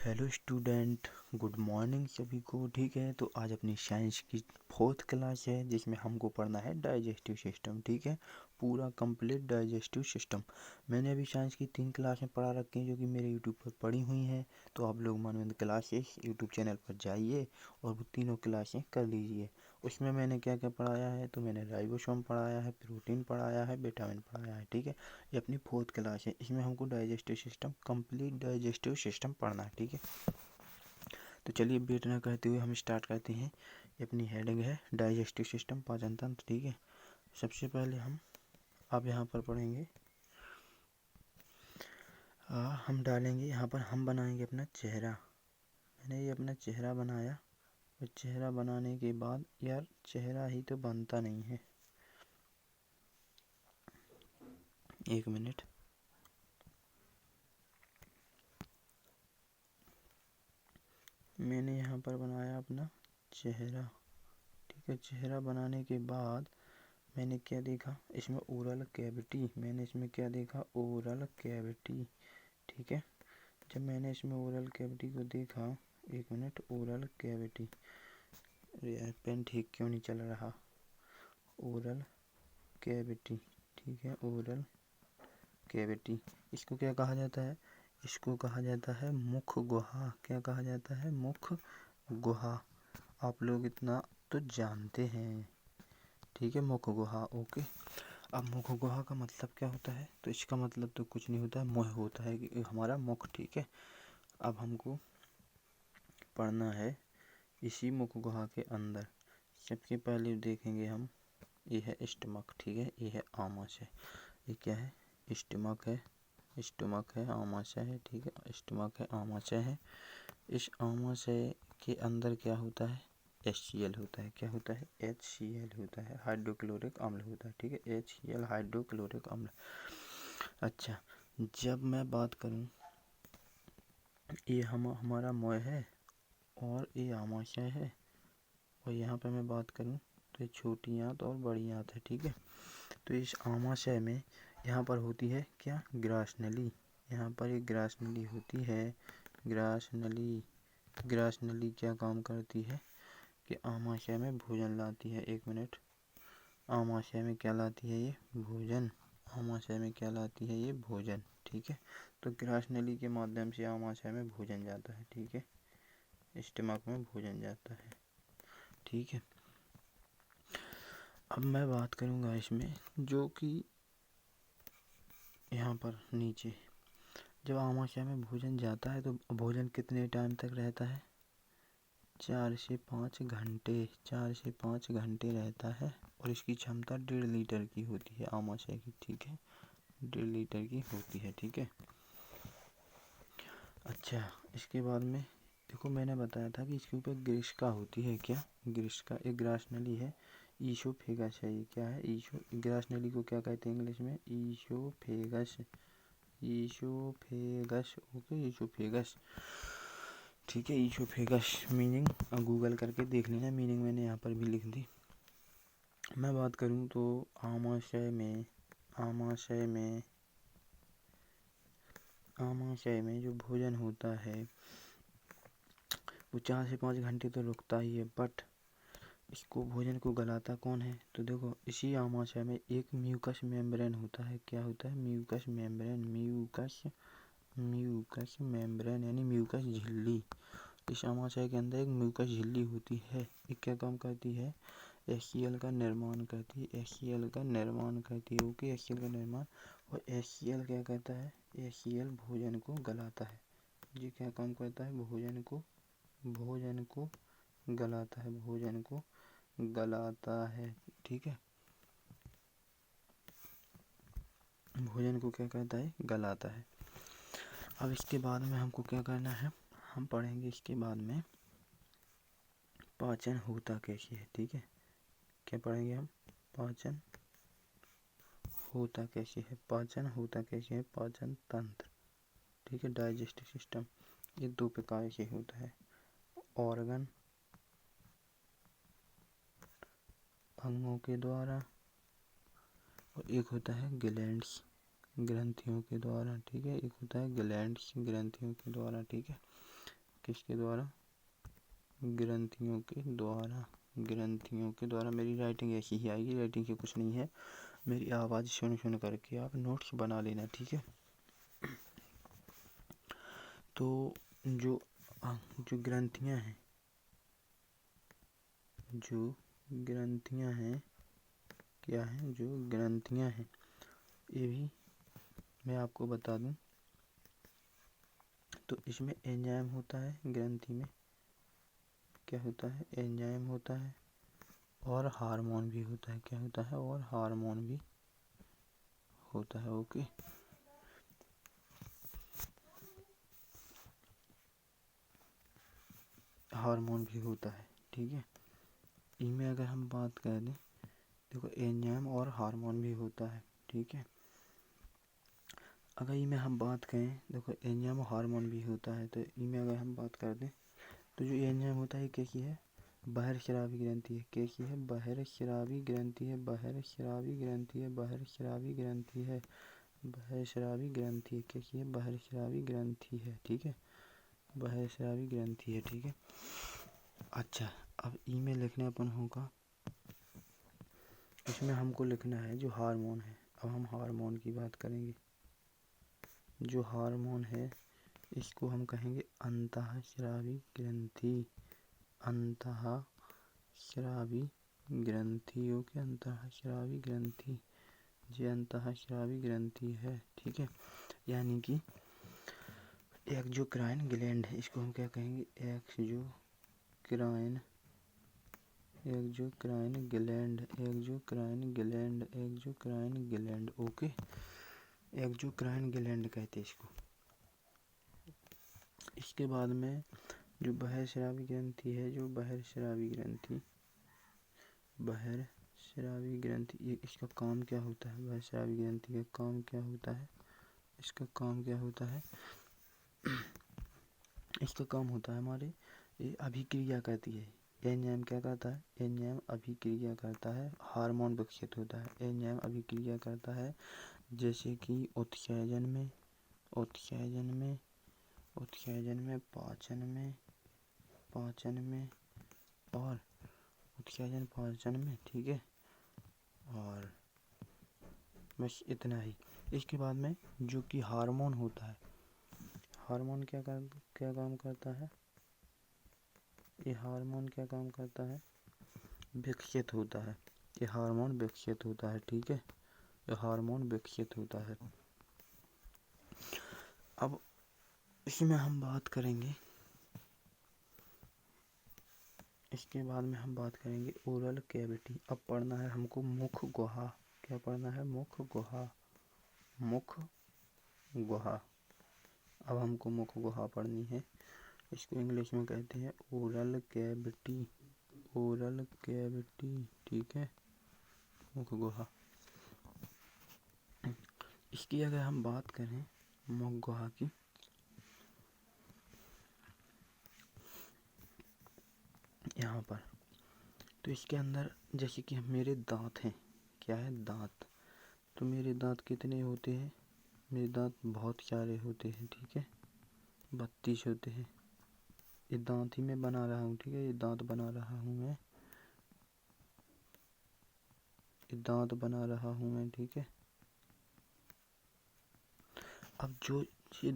Hello student, good morning सभी को। ठीक है, तो आज अपनी साइंस की 4th क्लास है जिसमें हमको पढ़ना है डाइजेस्टिव सिस्टम। ठीक है, पूरा कंप्लीट डाइजेस्टिव सिस्टम। मैंने अभी साइंस की 3 क्लासें पढ़ा रखी हैं जो कि मेरे यूट्यूब पर पढ़ी हुई हैं। तो आप लोग मनोविंद क्लासेस यूट्यूब चैनल पर जाइए और वो तीनों क्लासें कर लीजिए। उसमें मैंने क्या क्या पढ़ाया है, तो मैंने राइबोसोम पढ़ाया है, प्रोटीन पढ़ाया है, विटामिन पढ़ाया है। ठीक है, ये अपनी 4th क्लास है। इसमें हमको digestive system, complete digestive system पढ़ना है। ठीक है, तो चलिए वेट ना करते हुए हम स्टार्ट करते हैं। ये अपनी हेडिंग है डाइजेस्टिव सिस्टम, पाचन तंत्र। ठीक है, सबसे पहले हम अब यहाँ पर पढ़ेंगे, हम डालेंगे यहाँ पर, हम बनाएंगे अपना चेहरा। मैंने ये अपना चेहरा बनाया और चेहरा बनाने के बाद, यार चेहरा ही तो बनता नहीं है, एक मिनट। मैंने यहाँ पर बनाया अपना चेहरा। ठीक है, चेहरा बनाने के बाद मैंने क्या देखा, इसमें ओरल कैविटी। मैंने इसमें क्या देखा, ओरल कैविटी। ठीक है, जब मैंने इसमें ओरल कैविटी को देखा, एक मिनट, ओरल कैविटी, यार पेन ठीक क्यों नहीं चल रहा, ओरल कैविटी। ठीक है, ओरल कैविटी, इसको क्या कहा जाता है, इसको कहा जाता है मुख गुहा। क्या कहा जाता है, मुख गुहा। आप लोग इतना तो जानते हैं। ठीक है, मुख गुहा, ओके। अब मुख गुहा का मतलब क्या होता है, तो इसका मतलब तो कुछ नहीं होता है, मुँह होता है कि हमारा मुख। ठीक है, अब हमको पढ़ना है इसी मुख गुहा के अंदर। सबसे पहले देखेंगे हम, ये है स्टमक। ठीक है, ये है आमाशय। ये क्या है, स्टमक है, स्टमक है, आमाशय है। ठीक है, स्टमक है, आमाशय है। इस आमाशय के अंदर क्या होता है, HCl होता है। क्या होता है, HCl होता है, हाइड्रोक्लोरिक अम्ल होता है। ठीक है, HCl हाइड्रोक्लोरिक अम्ल। अच्छा, जब मैं बात करूं, ये हमारा मुंह है और ये आमाशय है, और यहाँ पे मैं बात करूं तो ये छोटी आंत और बड़ी आंत है। ठीक है, तो इस आमाशय में यहाँ पर होती है क्या, ग्रास नली। यहाँ पर एक ग्रास नली होती है, ग्रास नली। ग्रास नली क्या काम करती है कि आमाशय में भोजन लाती है। एक मिनट, आमाशय में क्या लाती है, ये भोजन। आमाशय में क्या लाती है, ये भोजन। ठीक है, तो ग्रास नली के माध्यम से आमाशय में भोजन जाता है। ठीक है, स्टमक में भोजन जाता है। ठीक है, अब मैं बात करूंगा इसमें, जो कि यहाँ पर नीचे, जब आमाशय में भोजन जाता है तो भोजन कितने टाइम तक रहता है, 4 से 5 घंटे। 4 से 5 घंटे रहता है, और इसकी क्षमता 1.5 लीटर की होती है आमाशय की। ठीक है, 1.5 लीटर की होती है। ठीक है, अच्छा, इसके बाद में देखो, मैंने बताया था कि इसके ऊपर ग्रिस्का होती है। क्या, ग्रिस्का एक ग्रास नली है, ईसोफेगस है। ये क्या है, ग्रास नली को क्या कहते हैं इंग्लिश में, ईसोफेगस। Oesophagus, okay, oesophagus. ठीक है, ईसोफेगस मीनिंग गूगल करके देख लेना, मीनिंग मैंने यहाँ पर भी लिख दी। मैं बात करूँ तो आमाशय में, आमाशय में जो भोजन होता है वो 4 से 5 घंटे तो रुकता ही है, बट इसको भोजन को गलाता कौन है, तो देखो इसी आमाशय में एक म्यूकस मेम्ब्रेन होता है। क्या होता है, म्यूकस मेम्ब्रेन। म्यूकस मेम्ब्रेन यानी म्यूकस झिल्ली। इस आमाशय के अंदर एक म्यूकस झिल्ली होती है। ये क्या काम करती है, HCl का निर्माण करती है। HCl का निर्माण करती है, ओके, HCl का निर्माण। और HCl क्या कहता है, HCl भोजन को गलाता है। ये क्या काम करता है, भोजन को गलाता है, भोजन को गलाता है। ठीक है, भोजन को क्या कहता है, गलाता है। अब इसके बाद में हमको क्या करना है, हम पढ़ेंगे इसके बाद में पाचन होता कैसे है। ठीक है, क्या पढ़ेंगे हम, पाचन होता कैसे है, पाचन होता कैसे है, पाचन तंत्र। ठीक है, डाइजेस्टिव सिस्टम ये 2 प्रकार से होता है, ऑर्गन, अंगों के द्वारा, और एक होता है ग्लैंड्स, ग्रंथियों के द्वारा। ठीक है, एक होता है ग्लैंड्स, ग्रंथियों के द्वारा। ठीक है, किसके द्वारा? ग्रंथियों के द्वारा। ग्रंथियों के द्वारा। मेरी राइटिंग ऐसी ही आएगी, राइटिंग की कुछ नहीं है। मेरी आवाज़ सुन करके आप नोट्स बना लेना, ठीक है। तो जो ग्रंथियाँ हैं, जो ग्रंथियाँ हैं, क्या हैं? जो ग्रंथियाँ हैं, ये भी मैं आपको बता दूं। तो इसमें एंजाइम होता है, ग्रंथि में क्या होता है? एंजाइम होता है और हार्मोन भी होता है। क्या होता है? और हार्मोन भी होता है। ओके, हार्मोन भी होता है, ठीक है। इनमें अगर हम बात कर दें, देखो एंजाइम और हार्मोन भी होता है, ठीक है। अगर इनमें हम बात करें, देखो एंजाइम और हार्मोन भी होता है, तो इनमें अगर हम बात कर दें, तो जो एंजाइम होता है कैसी है? बहिर्स्रावी ग्रंथि है। कैसी है? बहिर्स्रावी ग्रंथि है। बहिर्स्रावी ग्रंथि है। बहिर्स्रावी ग्रंथि है। बहिर्स्रावी ग्रंथि है। कैसी है? बहिर्स्रावी ग्रंथि है, ठीक है। बहिर्स्रावी ग्रंथि है, ठीक है। अच्छा, अब ई में लिखना अपन होगा, इसमें हमको लिखना है जो हार्मोन है। अब हम हार्मोन की बात करेंगे। जो हार्मोन है इसको हम कहेंगे अंतःस्रावी ग्रंथि। अंतःस्रावी ग्रंथि। ओके, अंतःस्रावी ग्रंथि, ये अंतःस्रावी ग्रंथि है, ठीक है। यानी कि एक्सोक्राइन ग्लैंड है, इसको हम क्या कहेंगे? Exocrine, exocrine gland, exocrine gland, exocrine gland. Okay, exocrine gland कहते हैं इसको। इसके बाद में जो बहिर्स्रावी ग्रंथि है, जो बहिर्स्रावी ग्रंथि, बहिर्स्रावी ग्रंथि, ये इसका काम क्या होता है? बहिर्स्रावी ग्रंथि का काम क्या होता है? इसका काम क्या होता है? इसका काम होता है हमारे, ये अभिक्रिया करती है। एंजाइम क्या करता है? एंजाइम अभिक्रिया करता है, हार्मोन विकसित होता है। एंजाइम अभिक्रिया करता है, जैसे कि उत्सर्जन में, उत्सर्जन में, उत्सर्जन में, पाचन में, पाचन में, और उत्सर्जन पाचन में, ठीक है। और बस इतना ही। इसके बाद में जो कि हार्मोन होता है, हार्मोन क्या काम करता है? ये हार्मोन क्या काम करता है? विकसित होता है। ये हार्मोन विकसित होता है, ठीक है। ये हार्मोन विकसित होता है। अब इसमें हम बात करेंगे, इसके बाद में हम बात करेंगे ओरल कैविटी। अब पढ़ना है हमको मुख गुहा। क्या पढ़ना है? मुख गुहा, मुख गुहा। अब हमको मुख गुहा पढ़नी है। इसको इंग्लिश में कहते हैं ओरल कैविटी, ओरल कैविटी, ठीक है। मुख गुहा। इसकी अगर हम बात करें मुख गुहा की, यहाँ पर, तो इसके अंदर जैसे कि मेरे दांत हैं, क्या है? दांत। तो मेरे दांत कितने होते हैं? मेरे दांत बहुत सारे होते हैं, ठीक है। 32 होते हैं। ये दांत ही मैं बना रहा हूँ, ठीक है। ये दांत बना रहा हूँ मैं, ये दांत बना रहा हूँ मैं, ठीक है। अब जो ये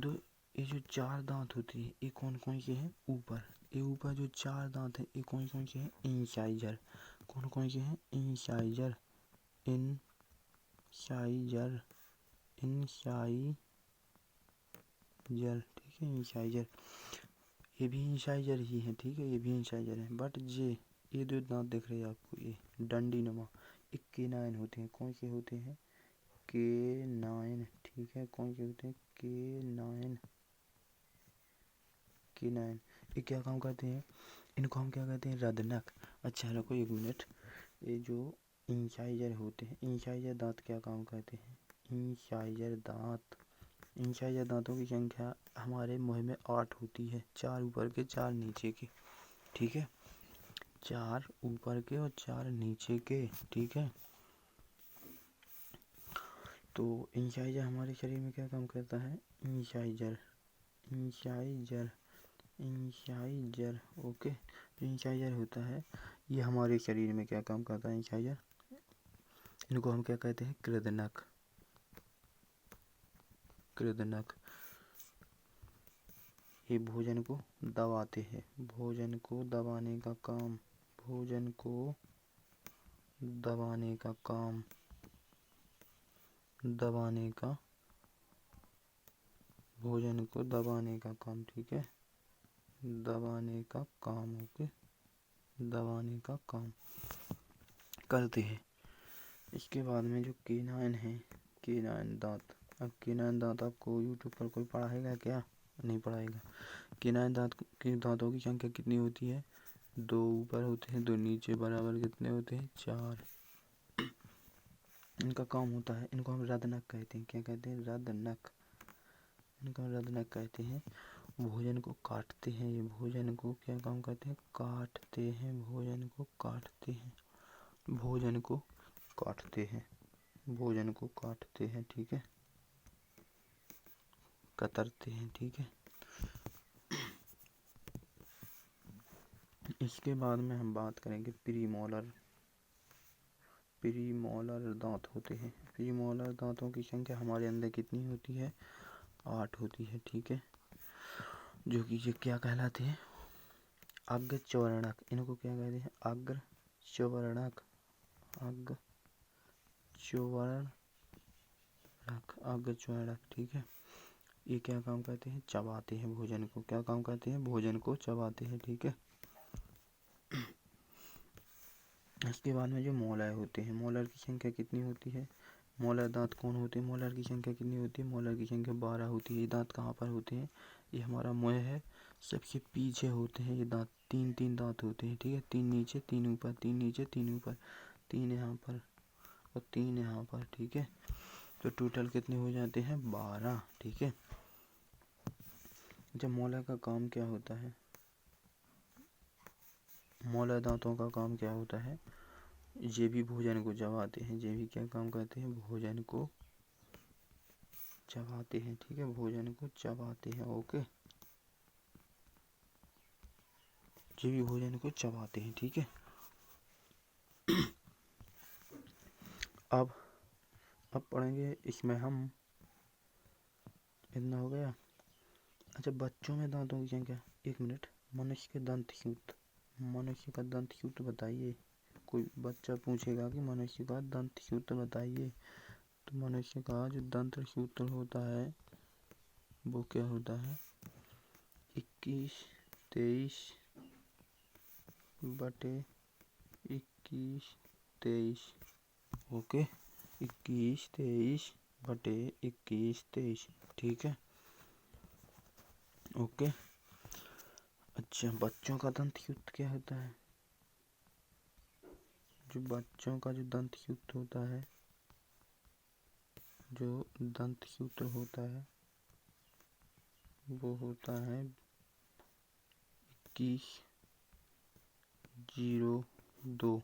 जो 4 दांत होती है, ये कौन कौन से हैं? ऊपर, ये ऊपर जो 4 दांत हैं, ये कौन कौन से हैं? इंसाइजर। कौन कौन से हैं? इंसाइजर, इंसाइजर, इंसाइजर, ठीक है। इंसाइजर, ये भी इंसाइजर ही है, ठीक है। ये भी इंसाइजर है, बट ये दो दांत दिख रहे हैं आपको, ये डंडी नुमा, ये केनाइन होते हैं। कौन से होते हैं? केनाइन, ठीक है। कौन से होते हैं? Canine, canine. ये क्या काम करते हैं? इनको हम क्या कहते हैं? रदनक। अच्छा रुको एक मिनट, ये जो इंसाइजर होते हैं, इंसाइजर दांत क्या काम करते हैं? इंसाइजर दांत, इंसाइजर दांतों की संख्या हमारे मुंह में 8 होती है। 4 ऊपर के, 4 नीचे के, ठीक है। 4 ऊपर के और 4 नीचे के, ठीक है। तो इंसाइजर हमारे शरीर में क्या काम करता है? Incisor, incisor, incisor. ओके, जो इंसाइजर होता है ये हमारे शरीर में क्या काम करता है? इंसाइजर, इनको हम क्या कहते हैं? कृदनक। कृदनक ये भोजन को दबाते हैं, भोजन को दबाने का काम, भोजन को दबाने का काम, दबाने का, भोजन को दबाने का काम, ठीक है, दबाने का काम। ओके, दबाने का काम करते हैं। इसके बाद में जो केनाइन है, केनाइन दांत। अब केनाइन दांत आपको यूट्यूब पर कोई पढ़ाएगा क्या? नहीं पढ़ाएगा। केनाइन दांत के दांतों की संख्या कितनी होती है? 2 ऊपर होते हैं, 2 नीचे, बराबर कितने होते हैं? 4। इनका काम होता है, इनको हम रदनक कहते हैं। क्या कहते हैं? रदनक। इनको हम रदनक कहते हैं। भोजन को काटते हैं, ये भोजन को क्या काम करते हैं? काटते हैं, भोजन को काटते हैं, भोजन को काटते हैं, भोजन को काटते हैं, ठीक है, कतरते हैं, ठीक है। इसके बाद में हम बात करेंगे प्रीमोलर। प्रीमोलर दांत होते हैं। प्रीमोलर दांतों की संख्या हमारे अंदर कितनी होती है? 8 होती है, ठीक है, जो कि ये क्या कहलाते हैं? अग्र चौवर्णक। इनको क्या कहते हैं? अग्र चौवर्णक, अग्र चौवर्णक, अग्र चौवर्णक, ठीक है। ये क्या काम करते हैं? चबाते हैं भोजन को। क्या काम करते हैं? भोजन को चबाते हैं, ठीक है। इसके बाद में जो मोलर होते हैं, मोलर की संख्या कितनी होती है? मोलर दांत कौन होते हैं? मोलर की संख्या कितनी होती है? मोलर की संख्या 12 होती है। ये दांत कहाँ पर होते हैं? ये हमारा मुंह है, सबसे पीछे होते हैं ये दांत। 3 दांत होते हैं, ठीक है, 3 नीचे 3 ऊपर, 3 नीचे 3 ऊपर, 3 यहाँ पर और 3 यहाँ पर, ठीक है। तो टोटल कितने हो जाते हैं? 12, ठीक है। जब मोलर का काम क्या होता है? मोलर दांतों का काम क्या होता है? ये भी भोजन को चबाते हैं, ये भी क्या काम करते हैं? भोजन को चबाते हैं, ठीक है, भोजन को चबाते हैं। ओके, ये भी भोजन को चबाते हैं, ठीक है। अब पढ़ेंगे इसमें हम, इतना हो गया। अच्छा, बच्चों में दांतों की संख्या, 1 मिनट। मनुष्य के दंत सूत्र, मनुष्य का दंत सूत्र बताइए। कोई बच्चा पूछेगा कि मनुष्य का दंत सूत्र बताइए, तो मनुष्य का जो दंत सूत्र होता है वो क्या होता है? 21 23 बटे 21 23। ओके, 21 23 बटे 21 23, ठीक है, ओके। अच्छा, बच्चों का दंत सूत्र क्या होता है? जो बच्चों का जो दंत सूत्र होता है, जो दंत सूत्र होता है वो होता है 21/02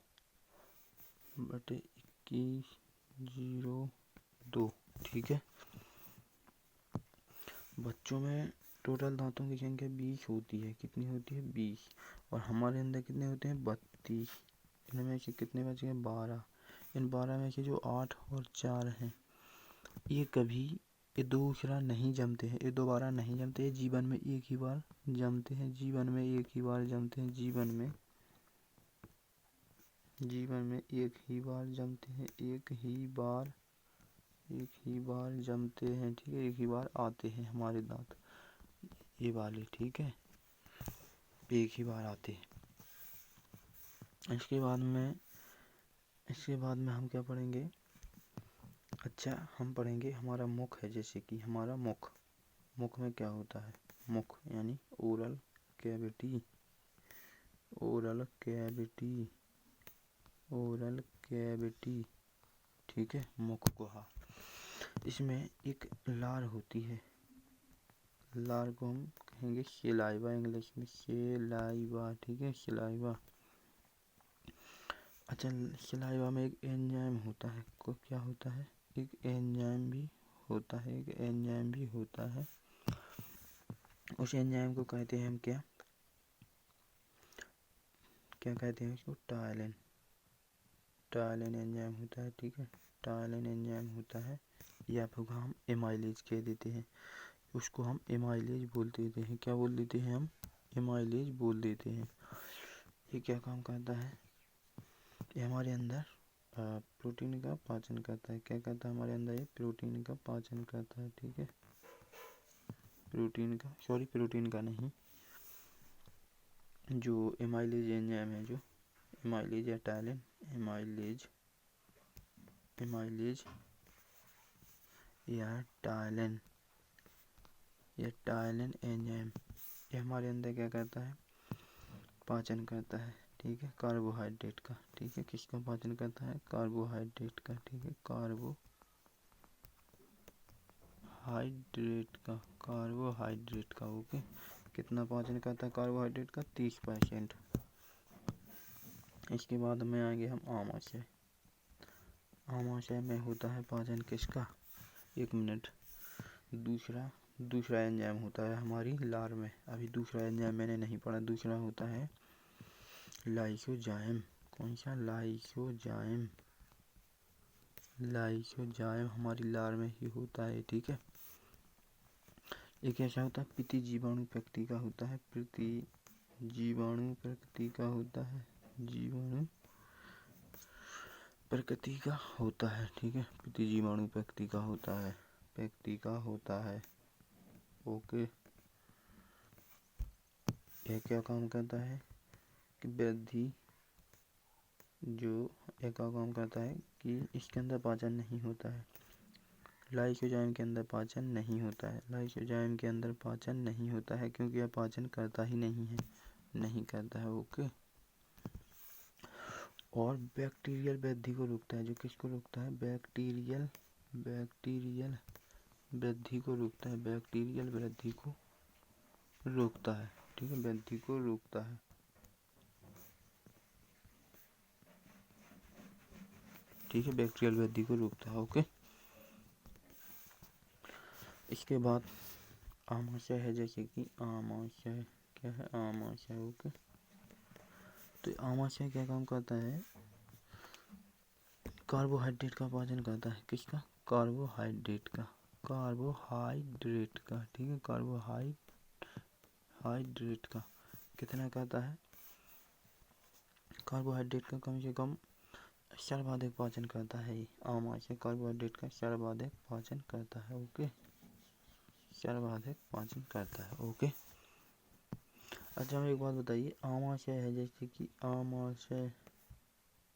बटे 21/02, ठीक है। बच्चों में टोटल दांतों की संख्या 20 होती है। कितनी होती है? 20। और हमारे अंदर कितने होते हैं? 32। इनमें से कितने बच गए? 12। इन 12 में से जो 8 और 4 हैं, ये कभी ये दूसरा नहीं जमते हैं, ये दोबारा नहीं जमते हैं, जीवन में एक ही बार जमते हैं, जीवन में एक ही बार जमते हैं, जीवन में एक ही बार जमते हैं, एक ही बार जमते हैं, ठीक है, एक ही बार आते हैं हमारे दांत, ये वाले, ठीक है, एक ही बार आते हैं। इसके बाद में हम क्या पढ़ेंगे? अच्छा, हम पढ़ेंगे हमारा मुख है, जैसे कि हमारा मुख में क्या होता है? मुख यानी oral cavity, oral cavity, oral cavity, ठीक है, मुख गुहा। इसमें एक लार होती है, लार को हम कहेंगे सेलाइवा, इंग्लिश में सेलाइवा, ठीक है, सेलाइवा। अच्छा, सेलाइवा में एक एंजाइम होता है, को क्या होता है? एक एंजाइम भी होता है, एक एंजाइम भी होता है, उस एंजाइम को कहते हैं हम क्या क्या कहते हैं उसको? टायलिन। टायलिन एंजाइम होता है, ठीक है, टायलिन एंजाइम होता है, या फिर हम एमाइलेज कह देते हैं, उसको हम एमाइलेज बोल देते हैं। क्या बोल देते हैं हम? एमाइलेज बोल देते हैं। ये क्या काम करता है? ये हमारे अंदर प्रोटीन का पाचन करता है। क्या करता है हमारे अंदर? ये प्रोटीन का पाचन करता है, ठीक है, प्रोटीन का नहीं, जो एमाइलेज एंजाइम है, जो एमाइलेज या टायलिन, एमाइलेज या टायलिन एंजाइम, ये हमारे अंदर क्या करता है? पाचन करता है, ठीक है, कार्बोहाइड्रेट का, ठीक है, किसका पाचन करता है? कार्बोहाइड्रेट का, ठीक है, कार्बोहाइड्रेट का, ओके। कितना पाचन करता है कार्बोहाइड्रेट का? 30%। इसके बाद में आएंगे हम आमाशय। आमाशय में होता है पाचन किसका? 1 मिनट। दूसरा एंजाइम होता है हमारी लार में। अभी दूसरा एंजाइम मैंने नहीं पढ़ा। दूसरा होता है लाइसोजाइम। कौन सा? लाइसोजाइम हमारी लार में ही होता है, ठीक है। एक ऐसा होता है प्रतिजीवाणु प्रकृति का होता है, जीवाणु प्रकृति का होता है, जीवाणु प्रकृति का होता है, ठीक है, प्रतिजीवाणु प्रकृति का होता है, ओके। यह क्या काम करता है कि वृद्धि, जो एक काम करता है कि इसके अंदर पाचन नहीं होता है। लाइसोजाइम के अंदर पाचन नहीं होता है। लाइसोजाइम के अंदर पाचन नहीं होता है क्योंकि यह पाचन करता ही नहीं करता है, ओके। और बैक्टीरियल वृद्धि को रोकता है। जो किसको रोकता है? बैक्टीरियल वृद्धि को रोकता है। बैक्टीरियल वृद्धि को रोकता है, ठीक है, वृद्धि को रोकता है, ठीक है, बैक्टीरियल वृद्धि को रोकता है, ओके। इसके बाद आमाशय है, जैसे कि आमाशय क्या है? आमाशय, ओके। तो आमाशय क्या काम करता है? कार्बोहाइड्रेट का पाचन करता है। किसका? कार्बोहाइड्रेट का, ठीक है, कार्बोहाइड्रेट का। कितना करता है? कार्बोहाइड्रेट का कम से कम सर्वाधिक पाचन करता है। आमाशय कार्बोहाइड्रेट का सर्वाधिक पाचन करता है, ओके, सर्वाधिक पाचन करता है, ओके। अच्छा, हमें एक बात बताइए, आमाशय है, जैसे कि आमाशय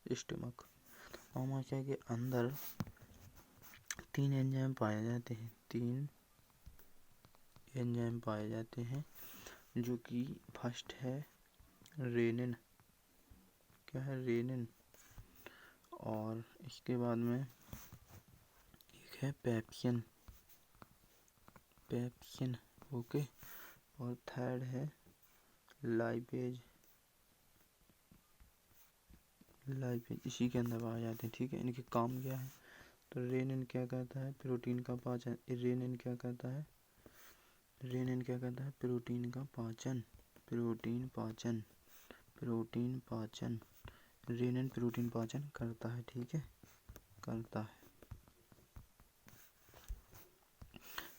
स्टमक, आमाशय के अंदर 3 एंजाइम पाए जाते हैं, 3 एंजाइम पाए जाते हैं, जो कि फर्स्ट है रेनिन। क्या है? रेनिन। और इसके बाद में एक है पेप्सिन, ओके। और थर्ड है लाइपेज, इसी के अंदर पाए जाते हैं, ठीक है। इनके काम क्या है? तो रेनिन क्या करता है? प्रोटीन का पाचन। रेनिन क्या करता है? प्रोटीन का पाचन, रेनिन प्रोटीन पाचन करता है, ठीक है, करता है।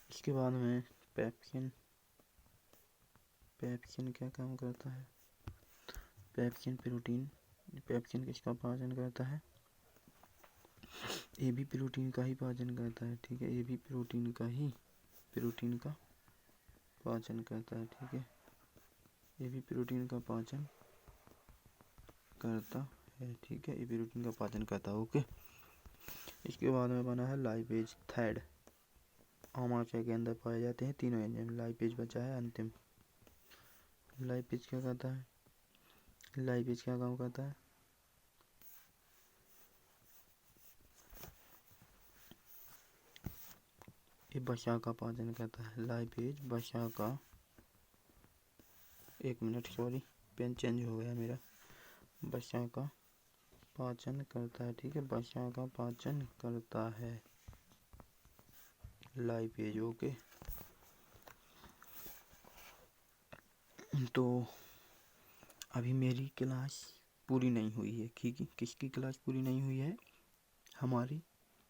इसके बाद में पेप्सिन क्या काम करता है? पेप्सिन किसका पाचन करता है? ये भी प्रोटीन का ही पाचन करता है, ठीक है, ये भी प्रोटीन का पाचन करता है, ठीक है, ये भी प्रोटीन का पाचन करता है, ठीक है, ये प्रोटीन का पाचन करता है, ओके। इसके बाद में बना है लाइपेज, थर्ड। आमाशय के अंदर पाए जाते हैं तीनों एंजाइम। लाइपेज बचा है अंतिम। लाइपेज क्या करता है? लाइपेज क्या काम करता है? ये वसा का पाचन करता है। लाइपेज वसा का, 1 मिनट, सॉरी, पेन चेंज हो गया मेरा। वसा का पाचन करता है, ठीक है, वसा का पाचन करता है लाइपेज, ओके। तो अभी मेरी क्लास पूरी नहीं हुई है। किसकी क्लास पूरी नहीं हुई है? हमारी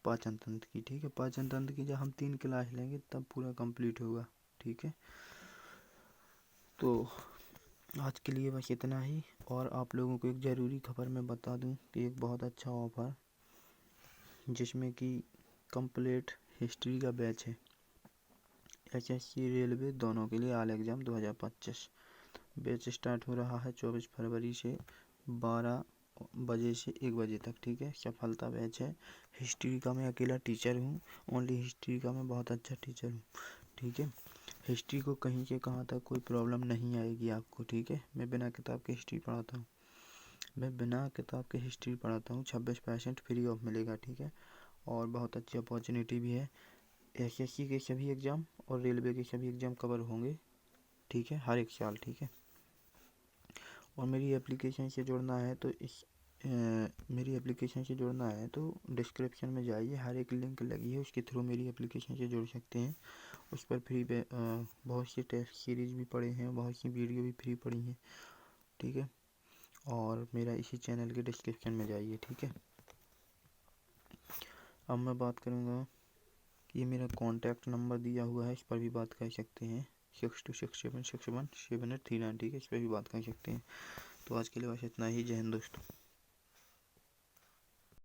पाचन तंत्र की। ठीक है, पाचन तंत्र की जब हम 3 क्लास लेंगे तब पूरा कंप्लीट होगा। ठीक है, तो आज के लिए बस इतना ही। और आप लोगों को एक ज़रूरी खबर मैं बता दूं कि एक बहुत अच्छा ऑफ़र जिसमें कि कंप्लीट हिस्ट्री का बैच है, एसएससी रेलवे दोनों के लिए ऑल एग्ज़ाम 2025। बैच स्टार्ट हो रहा है 24 फरवरी से 12 बजे से 1 बजे तक। ठीक है, सफलता बैच है। हिस्ट्री का मैं अकेला टीचर हूँ, ओनली हिस्ट्री का मैं बहुत अच्छा टीचर हूँ। ठीक है, हिस्ट्री को कहीं से कहाँ तक कोई प्रॉब्लम नहीं आएगी आपको। ठीक है, मैं बिना किताब के हिस्ट्री पढ़ाता हूँ। 26% फ्री ऑफ मिलेगा। ठीक है, और बहुत अच्छी अपॉर्चुनिटी भी है। एसएससी के सभी एग्ज़ाम और रेलवे के सभी एग्ज़ाम कवर होंगे। ठीक है, हर एक साल। ठीक है, और मेरी एप्लीकेशन से जुड़ना है तो मेरी एप्लीकेशन से जुड़ना है तो डिस्क्रिप्शन में जाइए, हर एक लिंक लगी है, उसके थ्रू मेरी एप्लीकेशन से जुड़ सकते हैं। उस पर फ्री बहुत सी टेस्ट सीरीज़ भी पड़े हैं, बहुत सी वीडियो भी फ्री पड़ी हैं। ठीक है, और मेरा इसी चैनल के डिस्क्रिप्शन में जाइए। ठीक है, अब मैं बात करूँगा, ये मेरा कॉन्टैक्ट नंबर दिया हुआ है, इस पर भी बात कर सकते हैं, 6267617839। ठीक है, इस पर भी बात कर सकते हैं। तो आज के लिए बस इतना ही। जय हिंद दोस्तों।